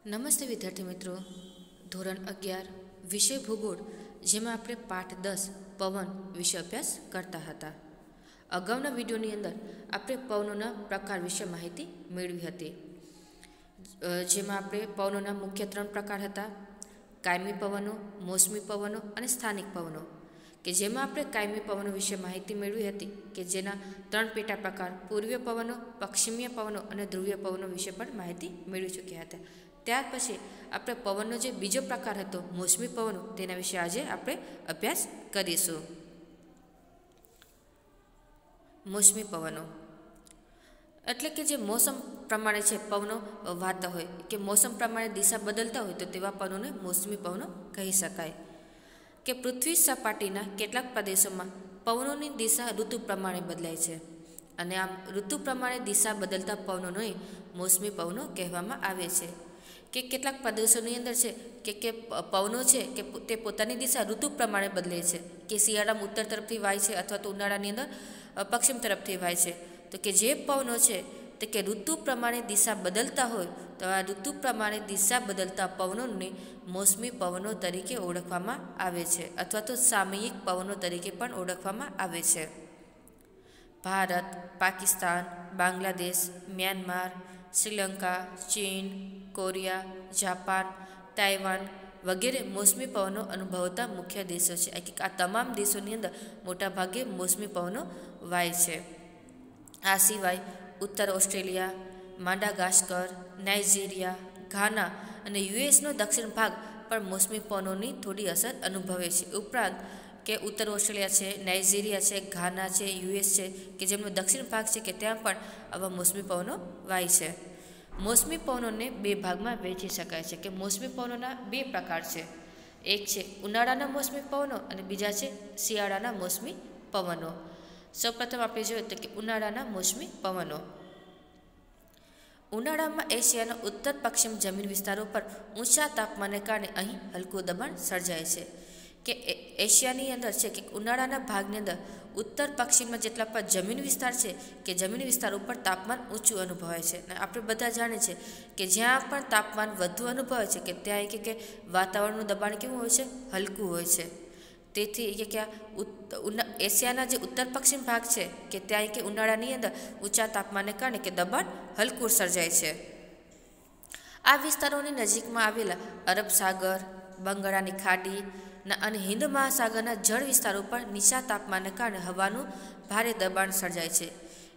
નમસ્તે વિદ્યાર્થી મિત્રો. ધોરણ 11 વિષય ભૂગોળ, જેમાં આપણે પાઠ 10 પવન વિશે અભ્યાસ કરતા હતા. અગાઉના વિડીયોની અંદર આપણે પવનોના પ્રકાર વિશે માહિતી મેળવી હતી, જેમાં આપણે પવનોના મુખ્ય 3 પ્રકાર હતા: કાયમી પવનો, મોસમી પવનો અને સ્થાનિક પવનો. કે જેમાં આપણે કાયમી પવનો વિશે માહિતી મેળવી હતી કે જેના 3 પેટા પ્રકાર પૂર્વીય પવનો, પશ્ચિમીય પવનો અને ધ્રુવીય પવનો વિશે પણ માહિતી મેળવી ચૂક્યા હતા. ત્યાર પછી આપણે પવનનો જે બીજો પ્રકાર હતો મોસમી પવનો, તેના વિશે આજે આપણે અભ્યાસ કરીશું. મોસમી પવનો એટલે કે જે મોસમ પ્રમાણે છે પવનો વાતા હોય, કે મોસમ પ્રમાણે દિશા બદલતા હોય, તો તેવા પવનોને મોસમી પવનો કહી શકાય. કે પૃથ્વી સપાટીના કેટલાક પ્રદેશોમાં પવનોની દિશા ઋતુ પ્રમાણે બદલાય છે, અને આમ ઋતુ પ્રમાણે દિશા બદલતા પવનોને મોસમી પવનો કહેવામાં આવે છે. કે કેટલાક પ્રદેશોની અંદર છે કે પવનો છે કે તે પોતાની દિશા ઋતુ પ્રમાણે બદલે છે. કે શિયાળામાં ઉત્તર તરફથી વાય છે, અથવા તો ઉનાળાની અંદર પશ્ચિમ તરફથી વાય છે. તો કે જે પવનો છે તે કે ઋતુ પ્રમાણે દિશા બદલતા હોય, તો આ ઋતુ પ્રમાણે દિશા બદલતા પવનોને મોસમી પવનો તરીકે ઓળખવામાં આવે છે, અથવા તો સામયિક પવનો તરીકે પણ ઓળખવામાં આવે છે. ભારત, પાકિસ્તાન, બાંગ્લાદેશ, મ્યાનમાર, શ્રીલંકા, ચીન, કોરિયા, જાપાન, તાઇવાન વગેરે મોસમી પવનો અનુભવતા મુખ્ય દેશો છે. આ તમામ દેશોની અંદર મોટાભાગે મોસમી પવનો વાય છે. આ સિવાય ઉત્તર ઓસ્ટ્રેલિયા, માડાગાસ્કર, નાઇજીરિયા, ઘાના અને યુએસનો દક્ષિણ ભાગ પણ મોસમી પવનોની થોડી અસર અનુભવે છે. ઉપરાંત કે ઉત્તર ઓસ્ટ્રેલિયા છે, નાઇજીરિયા છે, ઘાના છે, યુએસ છે, કે જેમનો દક્ષિણ ભાગ છે કે ત્યાં પણ આવા મોસમી પવનો વાય છે. મોસમી પવનોને 2 ભાગમાં વહેંચી શકાય છે. કે મોસમી પવનોના 2 પ્રકાર છે. એક છે ઉનાળાના મોસમી પવનો અને બીજા છે શિયાળાના મોસમી પવનો. સૌપ્રથમ આપણે જોઈએ તો કે ઉનાળાના મોસમી પવનો. ઉનાળામાં એશિયાના ઉત્તર પશ્ચિમ જમીન વિસ્તારો પર ઊંચા તાપમાનને કારણે અહીં હલકું દબાણ સર્જાય છે. કે એશિયાની અંદર છે કે ઉનાળાના ભાગની અંદર ઉત્તર પશ્ચિમમાં જેટલા પણ જમીન વિસ્તાર છે કે જમીન વિસ્તાર ઉપર તાપમાન ઊંચું અનુભવાય છે. અને આપણે બધા જાણીએ છીએ કે જ્યાં પણ તાપમાન વધુ અનુભવાય છે કે ત્યાં કે વાતાવરણનું દબાણ કેવું હોય છે? હલકું હોય છે. તેથી કે એશિયાના જે ઉત્તર પશ્ચિમ ભાગ છે કે ત્યાં કે ઉનાળાની અંદર ઊંચા તાપમાનને કારણે કે દબાણ હલકું સર્જાય છે. આ વિસ્તારોની નજીકમાં આવેલા અરબ સાગર, બંગાળાની ખાડી અને હિન્દ મહાસાગરના જળ વિસ્તારો પર નીચા તાપમાનને કારણે હવાનું ભારે દબાણ સર્જાય છે.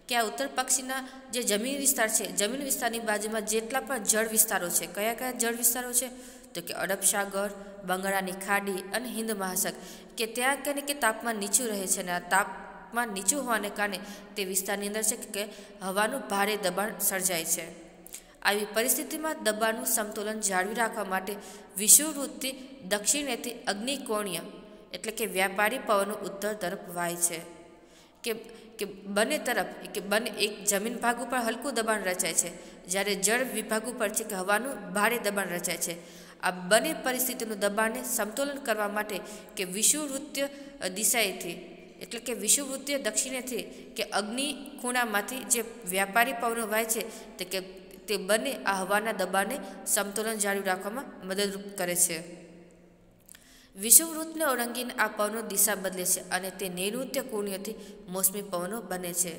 કે આ ઉત્તર પશ્ચિમના જે જમીન વિસ્તાર છે, જમીન વિસ્તારની બાજુમાં જેટલા પણ જળ વિસ્તારો છે, કયા કયા જળ વિસ્તારો છે? તો કે અરબ સાગર, બંગાળાની ખાડી અને હિન્દ મહાસાગર, કે ત્યાં કે તાપમાન નીચું રહે છે. અને આ તાપમાન નીચું હોવાને કારણે તે વિસ્તારની અંદર છે કે હવાનું ભારે દબાણ સર્જાય છે. આવી પરિસ્થિતિમાં દબાણનું સમતોલન જાળવી રાખવા માટે વિષુવવૃત્તથી દક્ષિણેથી અગ્નિકોણીય એટલે કે વ્યાપારી પવનો ઉત્તર તરફ વાય છે. કે બંને તરફ કે બંને એક જમીન ભાગ ઉપર હલકું દબાણ રચાય છે, જ્યારે જળ વિભાગ ઉપર છે કે હવાનું ભારે દબાણ રચાય છે. આ બંને પરિસ્થિતિનું દબાણને સમતોલન કરવા માટે કે વિષુવવૃત્તીય દિશાએથી એટલે કે વિષુવવૃત્તીય દક્ષિણેથી કે અગ્નિ ખૂણામાંથી જે વ્યાપારી પવનો વાય છે તે બંને આ હવાના દબાણને સમતોલન જાળવી રાખવામાં મદદરૂપ કરે છે. વિષુવવૃત્તને ઓળંગીને આ પવનો દિશા બદલે છે, અને તે નૈઋત્ય કોણીયથી મોસમી પવનો બને છે.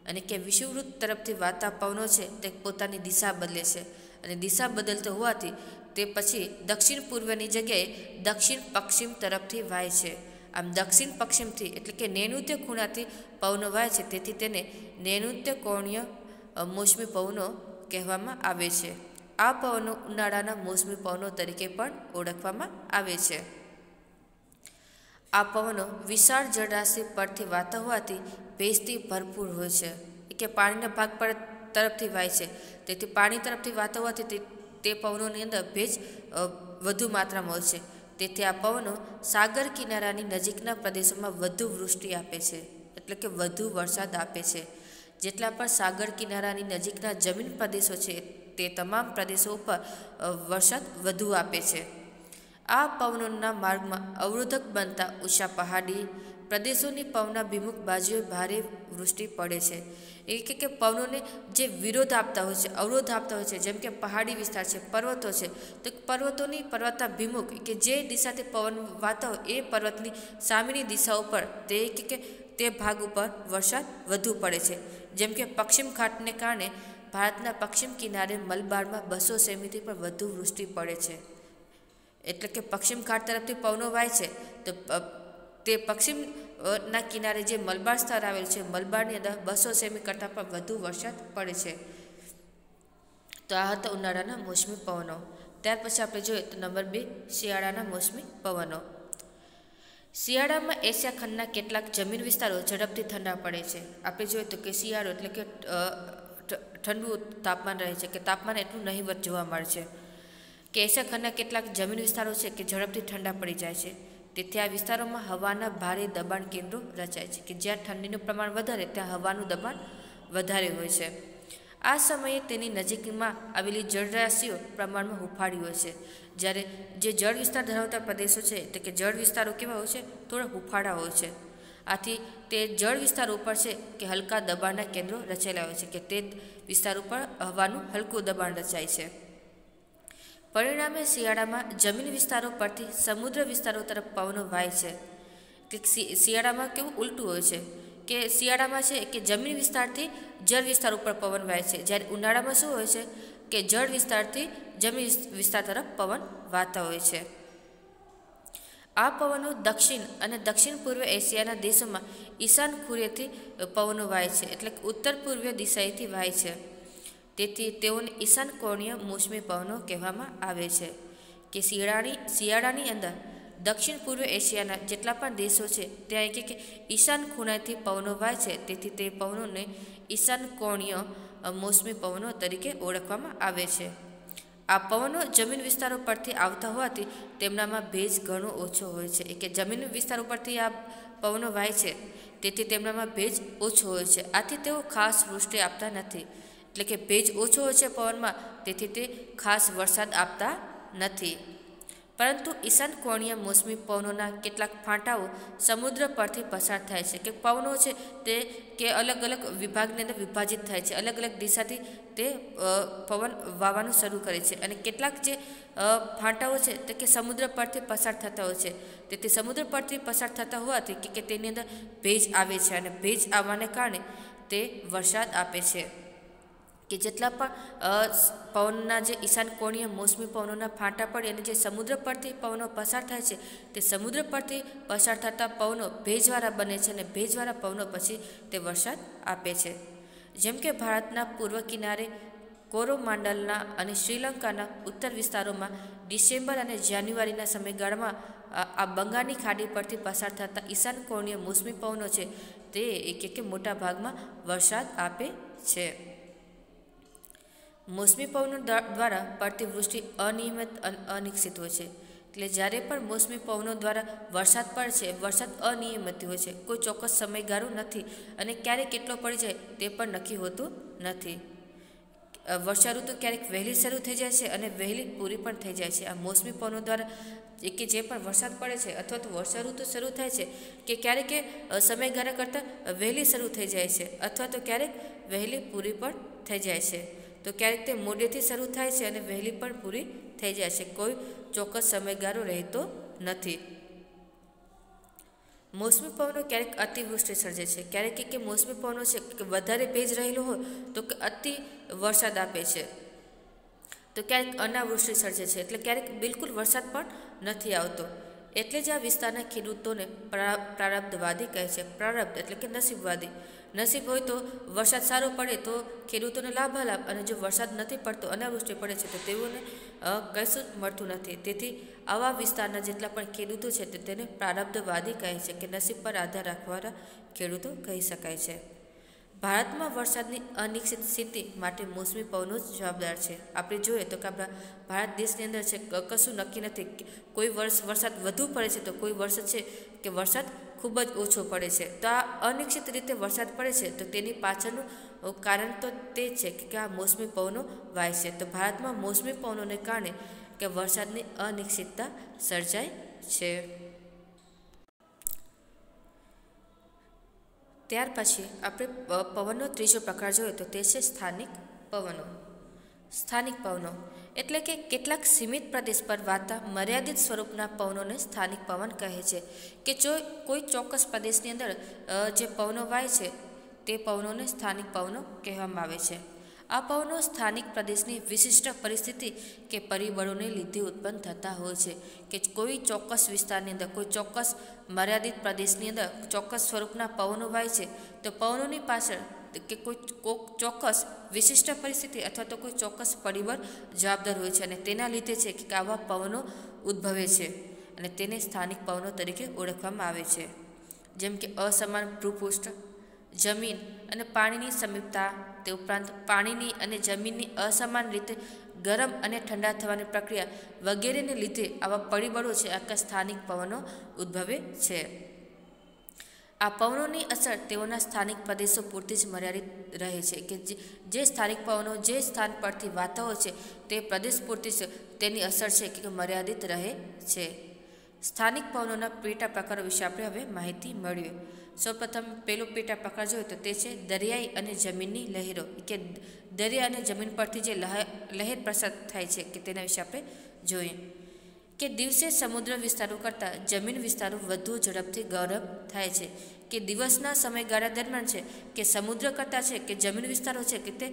અને કે વિષુવવૃત્ત તરફથી વાતા પવનો છે તે પોતાની દિશા બદલે છે, અને દિશા બદલતો હોવાથી તે પછી દક્ષિણ પૂર્વની જગ્યાએ દક્ષિણ પશ્ચિમ તરફથી વાય છે. આમ દક્ષિણ પશ્ચિમથી એટલે કે નૈઋત્ય ખૂણાથી પવનો વાય છે, તેથી તેને નૈઋત્ય કોણીય મોસમી પવનો કહેવામાં આવે છે. આ પવનો ઉનાળાના મોસમી પવનો તરીકે પણ ઓળખવામાં આવે છે. આ પવનો વિશાળ જળરાશિ પરથી વાતા હોવાથી ભેજથી ભરપૂર હોય છે. કે પાણીના ભાગ પર તરફથી વાય છે, તેથી પાણી તરફથી વાતા હોવાથી તે પવનોની અંદર ભેજ વધુ માત્રામાં હોય છે. તેથી આ પવનો સાગર કિનારાની નજીકના પ્રદેશોમાં વધુ વૃષ્ટિ આપે છે, એટલે કે વધુ વરસાદ આપે છે. જેટલા પણ સાગર કિનારાની નજીકના જમીન પ્રદેશો છે તે તમામ પ્રદેશો ઉપર વરસાદ વધુ આપે છે. આ પવનોના માર્ગમાં અવરોધક બનતા ઊંચા પહાડી પ્રદેશોની પવનના વિમુખ બાજુએ ભારે વૃષ્ટિ પડે છે. એ કે પવનોને જે વિરોધ આપતા હોય છે, અવરોધ આપતા હોય છે, જેમ કે પહાડી વિસ્તાર છે, પર્વતો છે, તો પર્વતોની પર્વતના વિમુખ કે જે દિશાથી પવન વાતા હોય એ પર્વતની સામેની દિશા ઉપર તે ભાગ ઉપર વરસાદ વધુ પડે છે. જેમ કે પશ્ચિમ ઘાટને કારણે ભારતના પશ્ચિમ કિનારે મલબારમાં 200 સેમીથી પણ વધુ વૃષ્ટિ પડે છે. એટલે કે પશ્ચિમ ઘાટ તરફથી પવનો વાય છે તો તે પશ્ચિમના કિનારે જે મલબાર સ્તર આવેલ છે, મલબારની અંદર 200 સેમી કરતાં પણ વધુ વરસાદ પડે છે. તો આ હતા ઉનાળાના મોસમી પવનો. ત્યાર પછી આપણે જોઈએ તો નંબર 2 શિયાળાના મોસમી પવનો. શિયાળામાં એશિયા ખંડના કેટલાક જમીન વિસ્તારો ઝડપથી ઠંડા પડે છે. આપણે જોઈએ તો કે શિયાળો એટલે કે ઠંડુ તાપમાન રહે છે, કે તાપમાન એટલું નહીવત જોવા મળે છે. કે એશિયા ખંડના કેટલાક જમીન વિસ્તારો છે કે ઝડપથી ઠંડા પડી જાય છે. તેથી આ વિસ્તારોમાં હવાના ભારે દબાણ કેન્દ્રો રચાય છે, કે જ્યાં ઠંડીનું પ્રમાણ વધારે ત્યાં હવાનું દબાણ વધારે હોય છે. આ સમયે તેની નજીકમાં આવેલી જળરાશિઓ પ્રમાણમાં હુંફાળી હોય છે. જ્યારે જે જળ વિસ્તાર ધરાવતા પ્રદેશો છે એટલે કે જળ વિસ્તારો કેવા હોય છે, થોડા હુંફાળા હોય છે. આથી તે જળ વિસ્તાર ઉપર છે કે હલકા દબાણના કેન્દ્રો રચેલા હોય છે, કે તે વિસ્તાર ઉપર હવાનું હલકું દબાણ રચાય છે. પરિણામે શિયાળામાં જમીન વિસ્તારો પરથી સમુદ્ર વિસ્તારો તરફ પવનો વાય છે. કે શિયાળામાં કેવું ઉલટું હોય છે, કે શિયાળામાં છે કે જમીન વિસ્તારથી જળ વિસ્તાર ઉપર પવન વાય છે, જ્યારે ઉનાળામાં શું હોય છે કે જળ વિસ્તારથી જમીન વિસ્તાર તરફ પવન વાતા હોય છે. આ પવનો દક્ષિણ અને દક્ષિણ પૂર્વ એશિયાના દેશોમાં ઈશાન ખૂણેથી પવનો વાય છે, એટલે કે ઉત્તર પૂર્વીય દિશાએથી વાય છે. તેથી તેઓને ઈશાન કોણીય મોસમી પવનો કહેવામાં આવે છે. કે શિયાળાની અંદર દક્ષિણ પૂર્વ એશિયાના જેટલા પણ દેશો છે ત્યાં કે ઈશાન ખૂણાથી પવનો વાય છે, તેથી તે પવનોને ઈશાન કોણીય મોસમી પવનો તરીકે ઓળખવામાં આવે છે. આ પવનો જમીન વિસ્તારો પરથી આવતા હોવાથી તેમનામાં ભેજ ઘણો ઓછો હોય છે. કે જમીન વિસ્તારો પરથી આ પવનો વાય છે તેથી તેમનામાં ભેજ ઓછો હોય છે. આથી તેઓ ખાસ વૃષ્ટિ આપતા નથી, એટલે કે ભેજ ઓછો હોય છે પવનમાં, તેથી તે ખાસ વરસાદ આપતા નથી. પરંતુ ઈશાન કોણીય મોસમી પવનોના કેટલાક ફાંટાઓ સમુદ્ર પરથી પસાર થાય છે. કે પવનો છે તે કે અલગ અલગ વિભાગની અંદર વિભાજિત થાય છે, અલગ અલગ દિશાથી તે પવન વાવાનું શરૂ કરે છે. અને કેટલાક જે ફાંટાઓ છે તે કે સમુદ્ર પરથી પસાર થતા હોય છે, તેથી સમુદ્ર પરથી પસાર થતા હોવાથી કે તેની અંદર ભેજ આવે છે, અને ભેજ આવવાને કારણે તે વરસાદ આપે છે. કે જેટલા પણ પવનના જે ઈશાન કોણીય મોસમી પવનોના ફાંટા પડે અને જે સમુદ્ર પરથી પવનો પસાર થાય છે, તે સમુદ્ર પરથી પસાર થતા પવનો ભેજવાળા બને છે, અને ભેજવાળા પવનો પછી તે વરસાદ આપે છે. જેમ કે ભારતના પૂર્વ કિનારે કોરોમાંડલના અને શ્રીલંકાના ઉત્તર વિસ્તારોમાં ડિસેમ્બર અને જાન્યુઆરીના સમયગાળામાં આ બંગાળની ખાડી પરથી પસાર થતા ઈશાન કોણીય મોસમી પવનો છે તે મોટા ભાગમાં વરસાદ આપે છે. મોસમી પવનો દ્વારા પડતી વૃષ્ટિ અનિયમિત અને અનિશ્ચિત હોય છે. એટલે જ્યારે પણ મોસમી પવનો દ્વારા વરસાદ પડે છે, વરસાદ અનિયમિત હોય છે, કોઈ ચોક્કસ સમયગાળો નથી, અને ક્યારે કેટલો પડી જાય તે પણ નક્કી હોતું નથી. વર્ષાઋતુ ક્યારેક વહેલી શરૂ થઈ જાય છે અને વહેલી પૂરી પણ થઈ જાય છે. આ મોસમી પવનો દ્વારા કે જે પણ વરસાદ પડે છે અથવા તો વર્ષાઋતુ શરૂ થાય છે કે ક્યારેક સમયગાળા કરતાં વહેલી શરૂ થઈ જાય છે, અથવા તો ક્યારેક વહેલી પૂરી પણ થઈ જાય છે. તો ક્યારેક તે મોડેથી શરૂ થાય છે અને વહેલી પણ પૂરી થઈ જાય છે, કોઈ ચોક્કસ સમયગાળો રહેતો નથી. મોસમી પવનો ક્યારેક અતિવૃષ્ટિ સર્જે છે, ક્યારેક કે મોસમી પવનો છે કે વધારે ભેજ રહેલો હોય તો કે અતિ વરસાદ આપે છે, તો ક્યારેક અનાવૃષ્ટિ સર્જે છે, એટલે ક્યારેક બિલકુલ વરસાદ પણ નથી આવતો. એટલે જ આ વિસ્તારના ખેડૂતોને પ્રારબ્ધવાદી કહે છે. પ્રારબ્ધ એટલે કે નસીબવાદી. નસીબ હોય તો વરસાદ સારો પડે તો ખેડૂતોને લાભ, અને જો વરસાદ નથી પડતો, અનાવૃષ્ટિ પડે છે તો તેઓને કશું મળતું નથી. તેથી આવા વિસ્તારના જેટલા પણ ખેડૂતો છે તેને પ્રારબ્ધવાદી કહે છે, કે નસીબ પર આધાર રાખવાના ખેડૂતો કહી શકાય છે. ભારતમાં વરસાદની અનિશ્ચિત સ્થિતિ માટે મોસમી પવનો જ જવાબદાર છે. આપણે જોઈએ તો કે આપણા ભારત દેશની અંદર છે કશું નક્કી નથી, કોઈ વર્ષ વરસાદ વધુ પડે છે તો કોઈ વર્ષ છે કે વરસાદ ખૂબ જ ઓછો પડે છે. તો આ અનિશ્ચિત રીતે વરસાદ પડે છે તો તેની પાછળનું કારણ તો તે છે કે આ મોસમી પવનો વાય છે. તો ભારતમાં મોસમી પવનોને કારણે કે વરસાદની અનિશ્ચિતતા સર્જાય છે. ત્યાર પછી આપણે પવનનો ત્રીજો પ્રકાર જોઈએ તો તે છે સ્થાનિક પવનો. સ્થાનિક પવનો એટલે કે કેટલાક સીમિત પ્રદેશ પર વાતા મર્યાદિત સ્વરૂપના પવનોને સ્થાનિક પવન કહે છે. કે જો કોઈ ચોક્કસ પ્રદેશની અંદર જે પવનો વાય છે તે પવનોને સ્થાનિક પવનો કહેવામાં આવે છે. આ પવનો સ્થાનિક પ્રદેશની વિશિષ્ટ પરિસ્થિતિ કે પરિબળોને લીધે ઉત્પન્ન થતા હોય છે. કે કોઈ ચોક્કસ વિસ્તારની અંદર કોઈ ચોક્કસ મર્યાદિત પ્રદેશની અંદર ચોક્કસ સ્વરૂપના પવનો વાય છે તો પવનોની પાછળ કે કોઈ ચોક્કસ વિશિષ્ટ પરિસ્થિતિ અથવા તો કોઈ ચોક્કસ પરિબળ જવાબદાર હોય છે અને તેના લીધે છે કે આવા પવનો ઉદ્ભવે છે અને તેને સ્થાનિક પવનો તરીકે ઓળખવામાં આવે છે. જેમ કે અસમાન ભૂપૃષ્ઠ, જમીન અને પાણીની સમીપતા, તે ઉપરાંત પાણીની અને જમીનની અસમાન રીતે ગરમ અને ઠંડા થવાની પ્રક્રિયા વગેરેને લીધે આવા પરિબળો છે આખા સ્થાનિક પવનો ઉદ્ભવે છે. આ પવનોની અસર તેઓના સ્થાનિક પ્રદેશો પૂરતી જ મર્યાદિત રહે છે. કે જે સ્થાનિક પવનો જે સ્થાન પરથી વાતા હોય છે તે પ્રદેશ પૂરતી જ તેની અસર છે કે મર્યાદિત રહે છે. સ્થાનિક પવનોના પેટા પ્રકારો વિશે આપણે હવે માહિતી મેળવીએ. સૌપ્રથમ પહેલો પેટા પ્રકાર જોઈએ તો તે છે દરિયાઈ અને જમીનની લહેરો. કે દરિયા અને જમીન પરથી જે લહેર પ્રસાર થાય છે કે તેના વિશે આપણે જોઈએ. કે દિવસે સમુદ્ર વિસ્તારો કરતાં જમીન વિસ્તારો વધુ ઝડપથી ગરમ થાય છે. કે દિવસના સમયગાળા દરમિયાન છે કે સમુદ્ર કરતાં છે કે જમીન વિસ્તારો છે કે તે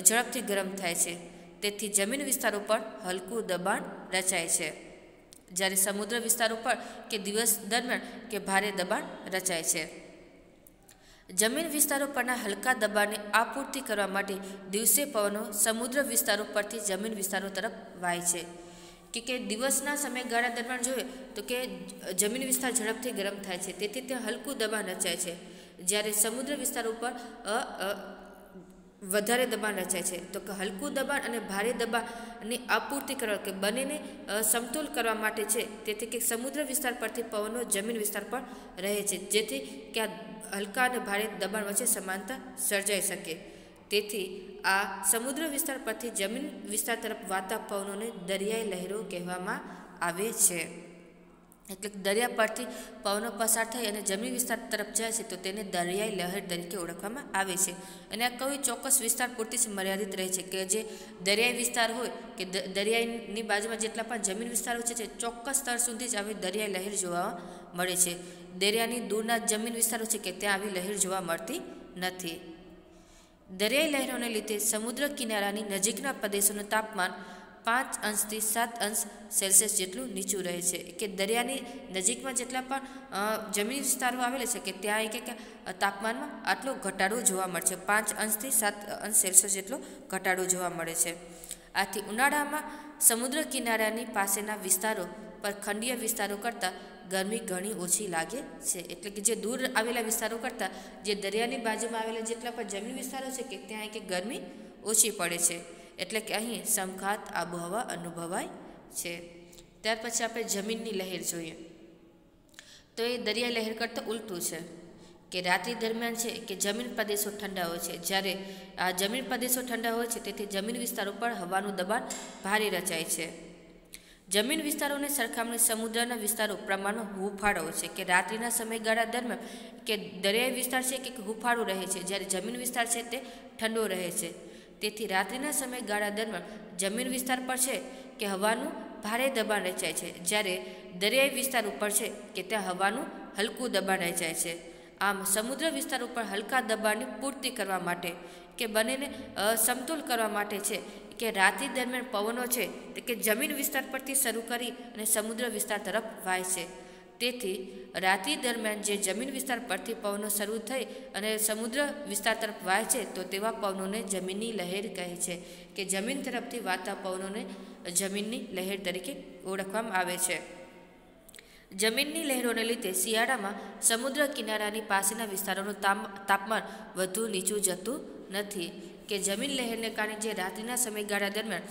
ઝડપથી ગરમ થાય છે. તેથી જમીન વિસ્તારો પર હલકું દબાણ રચાય છે, જ્યારે સમુદ્ર વિસ્તારો પર કે દિવસ દરમિયાન કે ભારે દબાણ રચાય છે. જમીન વિસ્તારો પરના હલકા દબાણની આપૂર્તિ કરવા માટે દિવસે પવનો સમુદ્ર વિસ્તારો પરથી જમીન વિસ્તારો તરફ વાય છે. કે દિવસના સમયગાળા દરમિયાન જોઈએ તો કે જમીન વિસ્તાર ઝડપથી ગરમ થાય છે, તેથી ત્યાં હલકું દબાણ રચાય છે, જ્યારે સમુદ્ર વિસ્તાર ઉપર વધારે દબાણ રચાય છે. તો કે હલકું દબાણ અને ભારે દબાણની આપૂર્તિ કરવા કે બંનેને સમતોલ કરવા માટે છે, તેથી કે સમુદ્ર વિસ્તાર પરથી પવનો જમીન વિસ્તાર પર રહે છે, જેથી કે આ હલકા અને ભારે દબાણ વચ્ચે સમાનતા સર્જાઈ શકે. તેથી આ સમુદ્ર વિસ્તાર પરથી જમીન વિસ્તાર તરફ વાતા પવનોને દરિયાઈ લહેરો કહેવામાં આવે છે. એટલે દરિયા પરથી પવનો પસાર થઈ અને જમીન વિસ્તાર તરફ જાય છે તો તેને દરિયાઈ લહેર તરીકે ઓળખવામાં આવે છે. અને આ કોઈ ચોક્કસ વિસ્તાર પૂરતી જ મર્યાદિત રહે છે. કે જે દરિયાઈ વિસ્તાર હોય કે દરિયાની બાજુમાં જેટલા પણ જમીન વિસ્તારો છે તે ચોક્કસ સ્તર સુધી જ આવી દરિયાઈ લહેર જોવા મળે છે. દરિયાની દૂરના જમીન વિસ્તારો છે કે ત્યાં આવી લહેર જોવા મળતી નથી. દરિયાઈ લહેરોને લીધે સમુદ્ર કિનારાની નજીકના પ્રદેશોનું તાપમાન 5 અંશથી 7 અંશ સેલ્સિયસ જેટલું નીચું રહે છે. કે દરિયાની નજીકમાં જેટલા પણ જમીન વિસ્તારો આવેલા છે કે ત્યાં કે તાપમાનમાં આટલો ઘટાડો જોવા મળે છે. 5 અંશથી 7 અંશ સેલ્સિયસ જેટલો ઘટાડો જોવા મળે છે. આથી ઉનાળામાં સમુદ્ર કિનારાની પાસેના વિસ્તારો પર ખંડીય વિસ્તારો કરતાં ગરમી ઘણી ઓછી લાગે છે. એટલે કે જે દૂર આવેલા વિસ્તારો કરતાં જે દરિયાની બાજુમાં આવેલા જેટલા પણ જમીન વિસ્તારો છે કે ત્યાં કે ગરમી ઓછી પડે છે. એટલે કે અહીં સમઘાત આબોહવા અનુભવાય છે. ત્યાર પછી આપણે જમીનની લહેર જોઈએ તો એ દરિયાઈ લહેર કરતાં ઉલટું છે. કે રાત્રિ દરમિયાન છે કે જમીન પ્રદેશો ઠંડા હોય છે, જ્યારે આ જમીન પ્રદેશો ઠંડા હોય છે તેથી જમીન વિસ્તારો પર હવાનું દબાણ ભારે રચાય છે. જમીન વિસ્તારોની સરખામણી સમુદ્રના વિસ્તારો પ્રમાણમાં હૂંફાળો છે. કે રાત્રિના સમયગાળા દરમિયાન કે દરિયાઈ વિસ્તાર છે કે હૂંફાળો રહે છે, જ્યારે જમીન વિસ્તાર છે તે ઠંડો રહે છે. તેથી રાત્રિના સમયગાળા દરમિયાન જમીન વિસ્તાર પર છે કે હવાનું ભારે દબાણ રચાય છે, જ્યારે દરિયાઈ વિસ્તાર ઉપર છે કે ત્યાં હવાનું હલકું દબાણ રચાય છે. આમ સમુદ્ર વિસ્તાર ઉપર હલકા દબાણની પૂર્તિ કરવા માટે કે બંનેને સમતોલ કરવા માટે છે કે રાત્રિ દરમિયાન પવનો છે કે જમીન વિસ્તાર પરથી શરૂ કરી અને સમુદ્ર વિસ્તાર તરફ વાય છે. તેથી રાત્રિ દરમિયાન જે જમીન વિસ્તાર પરથી પવનો શરૂ થઈ અને સમુદ્ર વિસ્તાર તરફ વાય છે તો તેવા પવનોને જમીનની લહેર કહે છે. કે જમીન તરફથી વાતા પવનોને જમીનની લહેર તરીકે ઓળખવામાં આવે છે. જમીનની લહેરોને લીધે શિયાળામાં સમુદ્ર કિનારાની પાસેના વિસ્તારોનું તાપમાન વધુ નીચું જતું નથી. કે જમીન લહેરને કારણે જે રાત્રિના સમયગાળા દરમિયાન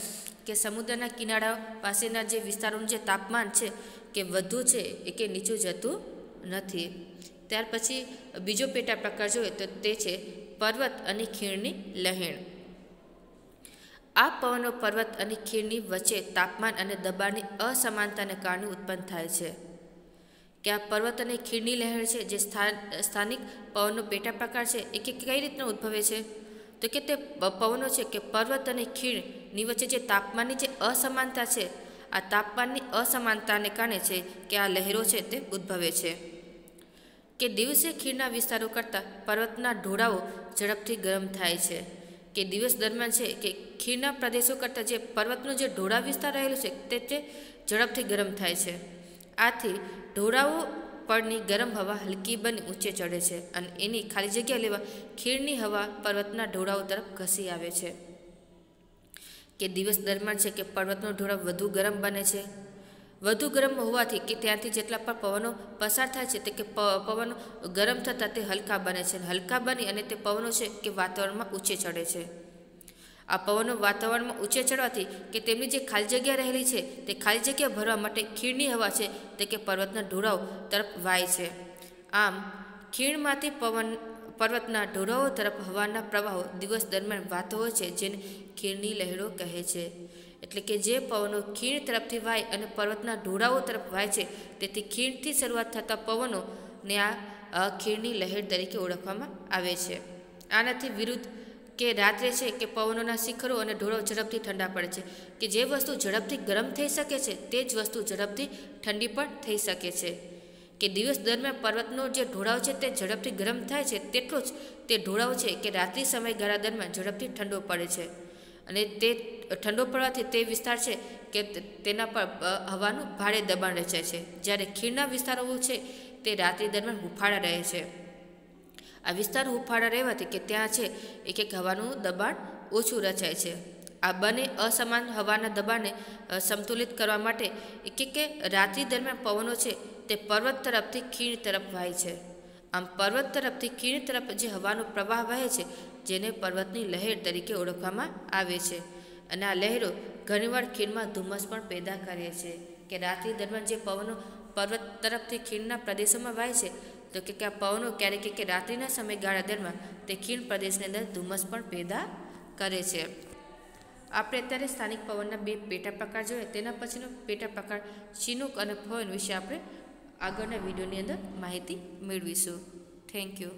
કે સમુદ્રના કિનારા પાસેના જે વિસ્તારોનું જે તાપમાન છે કે વધુ છે એ કે નીચું જતું નથી. ત્યાર પછી બીજો પેટા પ્રકાર જોઈએ તો તે છે પર્વત અને ખીણની લહેર. આ પવનો પર્વત અને ખીણની વચ્ચે તાપમાન અને દબાણની અસમાનતાને કારણે ઉત્પન્ન થાય છે. કે આ પર્વત અને ખીણની લહેર છે જે સ્થાનિક પવનનો પેટા પ્રકાર છે એ કઈ રીતના ઉદ્ભવે છે? તો કે તે પવનો છે કે પર્વત અને ખીણની વચ્ચે જે તાપમાનની જે અસમાનતા છે, આ તાપમાનની અસમાનતાને કારણે છે કે આ લહેરો છે તે ઉદ્ભવે છે. કે દિવસે ખીણના વિસ્તારો કરતાં પર્વતના ઢોળાવો ઝડપથી ગરમ થાય છે. કે દિવસ દરમિયાન છે કે ખીણના પ્રદેશો કરતાં જે પર્વતનો જે ઢોળાવ વિસ્તાર રહેલો છે તે ઝડપથી ગરમ થાય છે. આથી ઢોળાવો પરની ગરમ હવા હલકી બની ઊંચે ચડે છે અને એની ખાલી જગ્યા લેવા ખીણની હવા પર્વતના ઢોળાવો તરફ ઘસી આવે છે. કે દિવસ દરમિયાન છે કે પર્વતનો ઢોળાવ વધુ ગરમ બને છે. વધુ ગરમ હોવાથી કે ત્યાંથી જેટલા પણ પવનો પસાર થાય છે તે કે પવનો ગરમ થતાં તે હલકા બને છે. હલકા બની અને તે પવનો છે કે વાતાવરણમાં ઊંચે ચડે છે. આ પવનો વાતાવરણમાં ઊંચે ચડવાથી કે તેમની જે ખાલી જગ્યા રહેલી છે તે ખાલી જગ્યા ભરવા માટે ખીણની હવા છે તે કે પર્વતના ઢોળાવ તરફ વાય છે. આમ ખીણમાંથી પર્વતના ઢોળાવો તરફ હવાના પ્રવાહો દિવસ દરમિયાન વાતો હોય છે, જેને ખીણની લહેરો કહે છે. એટલે કે જે પવનો ખીણ તરફથી વાય અને પર્વતના ઢોળાવો તરફ વાય છે તેથી ખીણથી શરૂઆત થતા પવનોને આ ખીણની લહેર તરીકે ઓળખવામાં આવે છે. આનાથી વિરુદ્ધ કે રાત્રે છે કે પવનોના શિખરો અને ઢોળાવ ઝડપથી ઠંડા પડે છે. કે જે વસ્તુ ઝડપથી ગરમ થઈ શકે છે તે જ વસ્તુ ઝડપથી ઠંડી પણ થઈ શકે છે. કે દિવસ દરમિયાન પર્વતનો જે ઢોળાવ છે તે ઝડપથી ગરમ થાય છે તેટલો જ તે ઢોળાવ છે કે રાત્રિ સમયગાળા દરમિયાન ઝડપથી ઠંડો પડે છે અને તે ઠંડો પડવાથી તે વિસ્તાર છે કે તેના પર હવાનું ભારે દબાણ રચાય છે. જ્યારે ખીણના વિસ્તારો છે તે રાત્રિ દરમિયાન હુંફાળા રહે છે. આ વિસ્તાર હુંફાળા રહેવાથી કે ત્યાં છે એક હવાનું દબાણ ઓછું રચાય છે. આ બંને અસમાન હવાના દબાણને સંતુલિત કરવા માટે કે રાત્રિ દરમિયાન પવનો છે તે પર્વત તરફથી ખીણ તરફ વહાય છે. આમ પર્વત તરફથી ખીણ તરફ જે હવાનો પ્રવાહ વહે છે જેને પર્વતની લહેર તરીકે ઓળખવામાં આવે છે. અને આ લહેરો ઘણીવાર ખીણમાં ધુમ્મસ પણ પેદા કરે છે. કે રાત્રિ દરમિયાન જે પવનો પર્વત તરફથી ખીણના પ્રદેશોમાં વહાય છે તો કે આ પવનો ક્યારેક કે રાત્રિના સમયગાળા દરમિયાન તે ખીણ પ્રદેશની અંદર ધુમ્મસ પણ પેદા કરે છે. આપણે અત્યારે સ્થાનિક પવનના બે પેટા પ્રકાર જોયા. તેના પછીનો પેટા પ્રકાર ચિનૂક અને ફોહન વિશે આપણે આગળના વિડીયોની અંદર માહિતી મેળવીશું. Thank you.